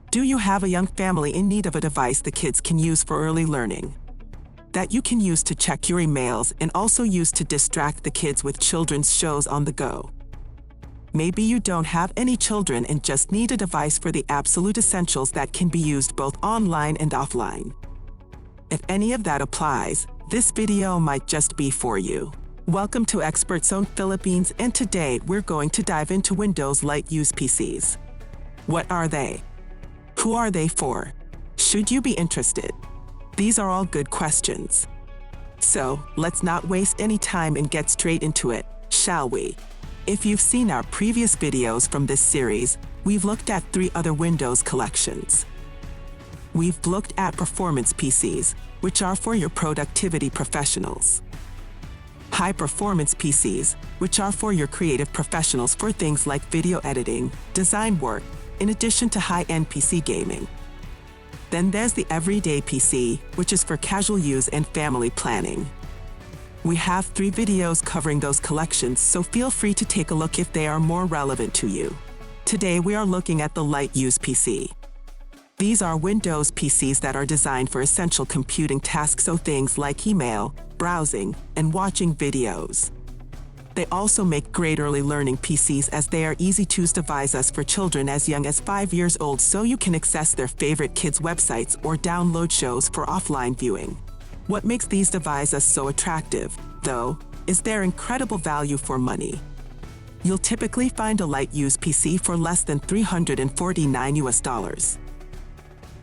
Do you have a young family in need of a device the kids can use for early learning? That you can use to check your emails and also use to distract the kids with children's shows on the go? Maybe you don't have any children and just need a device for the absolute essentials that can be used both online and offline. If any of that applies, this video might just be for you. Welcome to ExpertZone Philippines, and today we're going to dive into Windows Lite Use PCs. What are they? Who are they for? Should you be interested? These are all good questions. So, let's not waste any time and get straight into it, shall we? If you've seen our previous videos from this series, we've looked at 3 other Windows collections. We've looked at performance PCs, which are for your productivity professionals. High-performance PCs, which are for your creative professionals for things like video editing, design work, in addition to high-end PC gaming. Then there's the everyday PC, which is for casual use and family planning. We have 3 videos covering those collections, so feel free to take a look if they are more relevant to you. Today we are looking at the Lite Use PC. These are Windows PCs that are designed for essential computing tasks, so things like email, browsing, and watching videos. They also make great early learning PCs, as they are easy to use devices for children as young as 5 years old, so you can access their favorite kids' websites or download shows for offline viewing. What makes these devices so attractive, though, is their incredible value for money. You'll typically find a Lite Use PC for less than $349.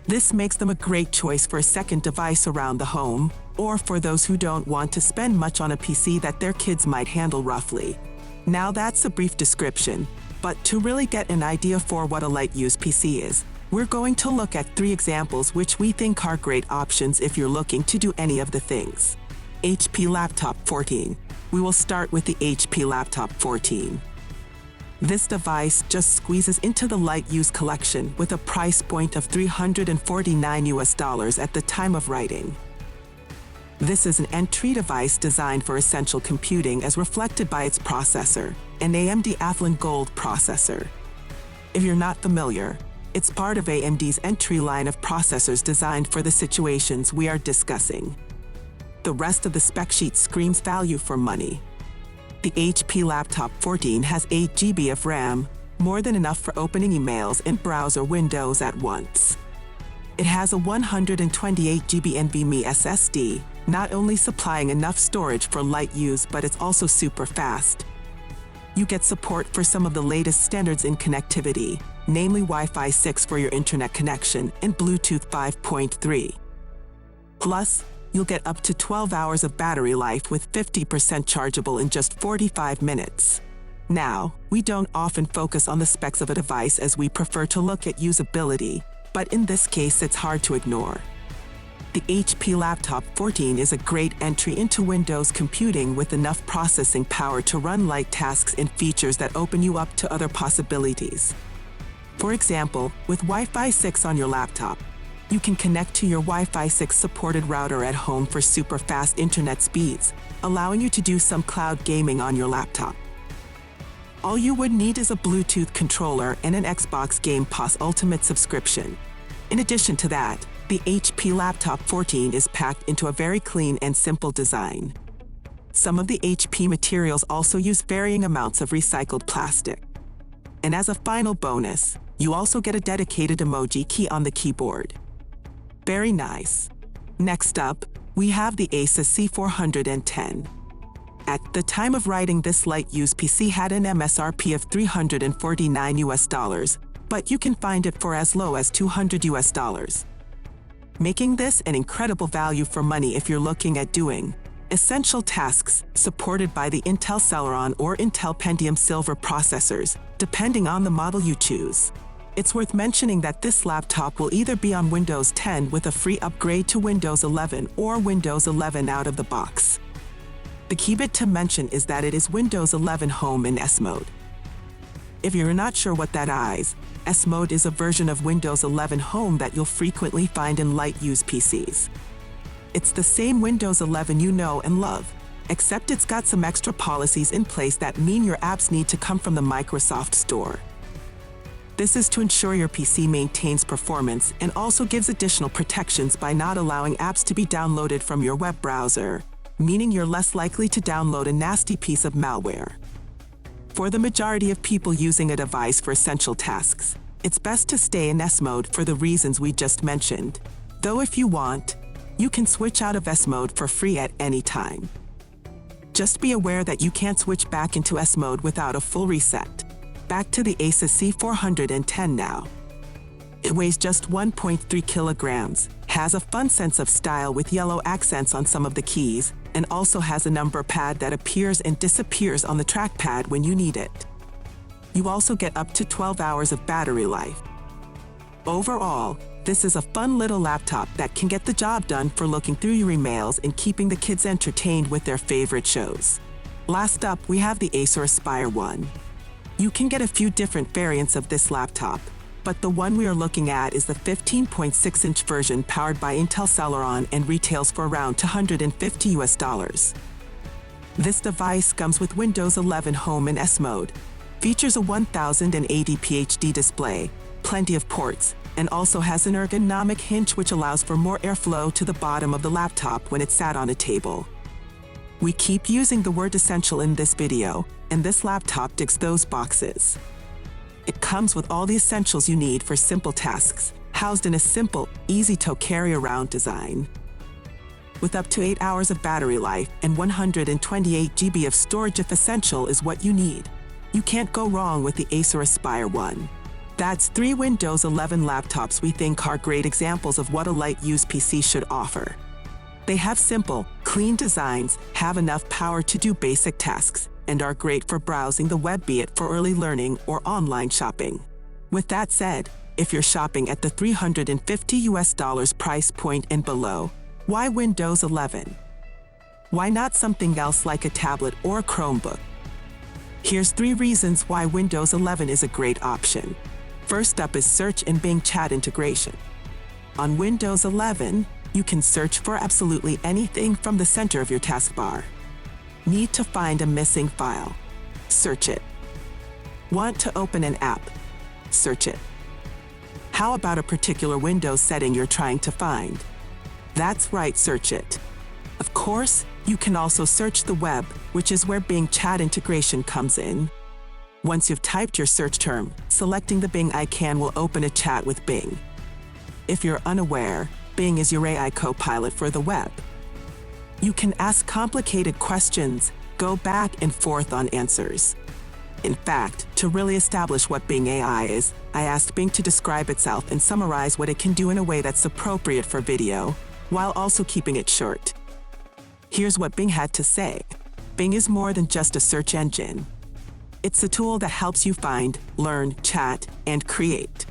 This makes them a great choice for a second device around the home, or for those who don't want to spend much on a PC that their kids might handle roughly. Now that's a brief description, but to really get an idea for what a Lite Use PC is, we're going to look at 3 examples which we think are great options if you're looking to do any of the things. HP Laptop 14. We will start with the HP Laptop 14. This device just squeezes into the Lite Use collection with a price point of $349 at the time of writing. This is an entry device designed for essential computing, as reflected by its processor, an AMD Athlon Gold processor. If you're not familiar, it's part of AMD's entry line of processors designed for the situations we are discussing. The rest of the spec sheet screams value for money. The HP Laptop 14 has 8 GB of RAM, more than enough for opening emails and browser windows at once. It has a 128 GB NVMe SSD, not only supplying enough storage for light use, but it's also super fast. You get support for some of the latest standards in connectivity, namely Wi-Fi 6 for your internet connection and Bluetooth 5.3. Plus, you'll get up to 12 hours of battery life with 50% chargeable in just 45 minutes. Now, we don't often focus on the specs of a device, as we prefer to look at usability, but in this case it's hard to ignore. The HP Laptop 14 is a great entry into Windows computing with enough processing power to run light tasks and features that open you up to other possibilities. For example, with Wi-Fi 6 on your laptop, you can connect to your Wi-Fi 6 supported router at home for super fast internet speeds, allowing you to do some cloud gaming on your laptop. All you would need is a Bluetooth controller and an Xbox Game Pass Ultimate subscription. In addition to that, the HP Laptop 14 is packed into a very clean and simple design. Some of the HP materials also use varying amounts of recycled plastic. And as a final bonus, you also get a dedicated emoji key on the keyboard. Very nice. Next up, we have the ACER C410. At the time of writing, this Lite Use PC had an MSRP of $349, but you can find it for as low as $200, making this an incredible value for money if you're looking at doing essential tasks supported by the Intel Celeron or Intel Pentium Silver processors, depending on the model you choose. It's worth mentioning that this laptop will either be on Windows 10 with a free upgrade to Windows 11 or Windows 11 out of the box. The key bit to mention is that it is Windows 11 Home in S mode. If you're not sure what that is, S mode is a version of Windows 11 Home that you'll frequently find in Lite Use PCs. It's the same Windows 11 you know and love, except it's got some extra policies in place that mean your apps need to come from the Microsoft Store. This is to ensure your PC maintains performance and also gives additional protections by not allowing apps to be downloaded from your web browser, meaning you're less likely to download a nasty piece of malware. For the majority of people using a device for essential tasks, it's best to stay in S mode for the reasons we just mentioned. Though if you want, you can switch out of S mode for free at any time. Just be aware that you can't switch back into S mode without a full reset. Back to the ACER C410 now. It weighs just 1.3 kilograms, has a fun sense of style with yellow accents on some of the keys, and also has a number pad that appears and disappears on the trackpad when you need it. You also get up to 12 hours of battery life. Overall, this is a fun little laptop that can get the job done for looking through your emails and keeping the kids entertained with their favorite shows. Last up, we have the ACER Aspire One. You can get a few different variants of this laptop, but the one we are looking at is the 15.6-inch version powered by Intel Celeron and retails for around $250. This device comes with Windows 11 Home in S mode, features a 1080p HD display, plenty of ports, and also has an ergonomic hinge which allows for more airflow to the bottom of the laptop when it's sat on a table. We keep using the word essential in this video, and this laptop ticks those boxes. It comes with all the essentials you need for simple tasks, housed in a simple, easy-to carry-around design. With up to 8 hours of battery life and 128 GB of storage if essential is what you need, you can't go wrong with the ACER Aspire One. That's 3 Windows 11 laptops we think are great examples of what a light use PC should offer. They have simple, clean designs, have enough power to do basic tasks, and are great for browsing the web, be it for early learning or online shopping. With that said, if you're shopping at the $350 price point and below, why Windows 11? Why not something else like a tablet or a Chromebook? Here's 3 reasons why Windows 11 is a great option. First up is search and Bing chat integration. On Windows 11, you can search for absolutely anything from the center of your taskbar. Need to find a missing file? Search it. Want to open an app? Search it. How about a particular Windows setting you're trying to find? That's right, search it. Of course, you can also search the web, which is where Bing chat integration comes in. Once you've typed your search term, selecting the Bing icon will open a chat with Bing. If you're unaware, Bing is your AI co-pilot for the web. You can ask complicated questions, go back and forth on answers. In fact, to really establish what Bing AI is, I asked Bing to describe itself and summarize what it can do in a way that's appropriate for video, while also keeping it short. Here's what Bing had to say. Bing is more than just a search engine. It's a tool that helps you find, learn, chat, and create.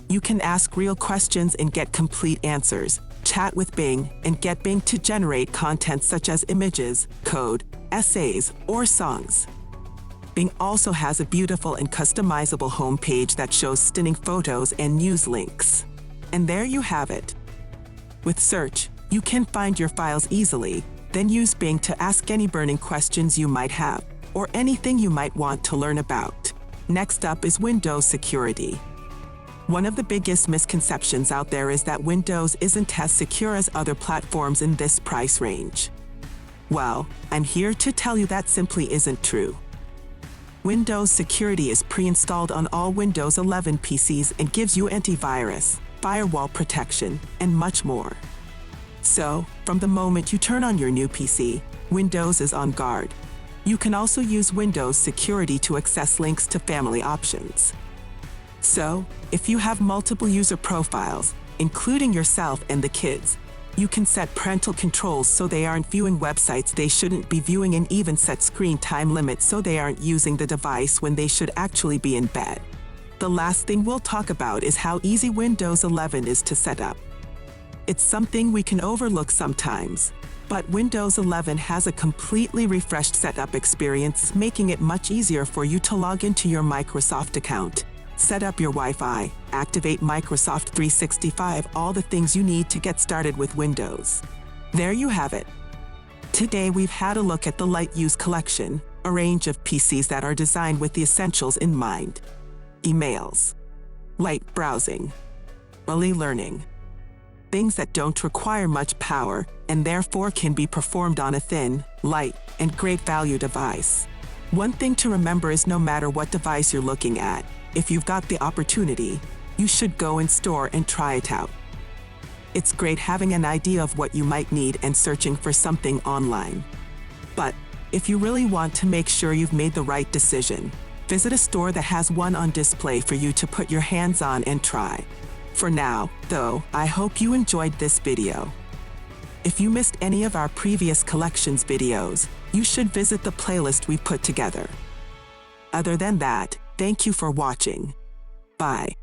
You can ask real questions and get complete answers, chat with Bing, and get Bing to generate content such as images, code, essays, or songs. Bing also has a beautiful and customizable homepage that shows stunning photos and news links. And there you have it. With search, you can find your files easily, then use Bing to ask any burning questions you might have, or anything you might want to learn about. Next up is Windows security. One of the biggest misconceptions out there is that Windows isn't as secure as other platforms in this price range. Well, I'm here to tell you that simply isn't true. Windows security is pre-installed on all Windows 11 PCs and gives you antivirus, firewall protection, and much more. So, from the moment you turn on your new PC, Windows is on guard. You can also use Windows security to access links to family options. So, if you have multiple user profiles, including yourself and the kids, you can set parental controls so they aren't viewing websites they shouldn't be viewing, and even set screen time limits so they aren't using the device when they should actually be in bed. The last thing we'll talk about is how easy Windows 11 is to set up. It's something we can overlook sometimes, but Windows 11 has a completely refreshed setup experience, making it much easier for you to log into your Microsoft account, set up your Wi-Fi, activate Microsoft 365, all the things you need to get started with Windows. There you have it. Today we've had a look at the Light Use collection, a range of PCs that are designed with the essentials in mind. Emails, Light browsing. Early learning. Things that don't require much power and therefore can be performed on a thin, light, and great value device. One thing to remember is no matter what device you're looking at, if you've got the opportunity, you should go in store and try it out. It's great having an idea of what you might need and searching for something online. But if you really want to make sure you've made the right decision, visit a store that has one on display for you to put your hands on and try. For now, though, I hope you enjoyed this video. If you missed any of our previous collections videos, you should visit the playlist we put together. Other than that, thank you for watching. Bye.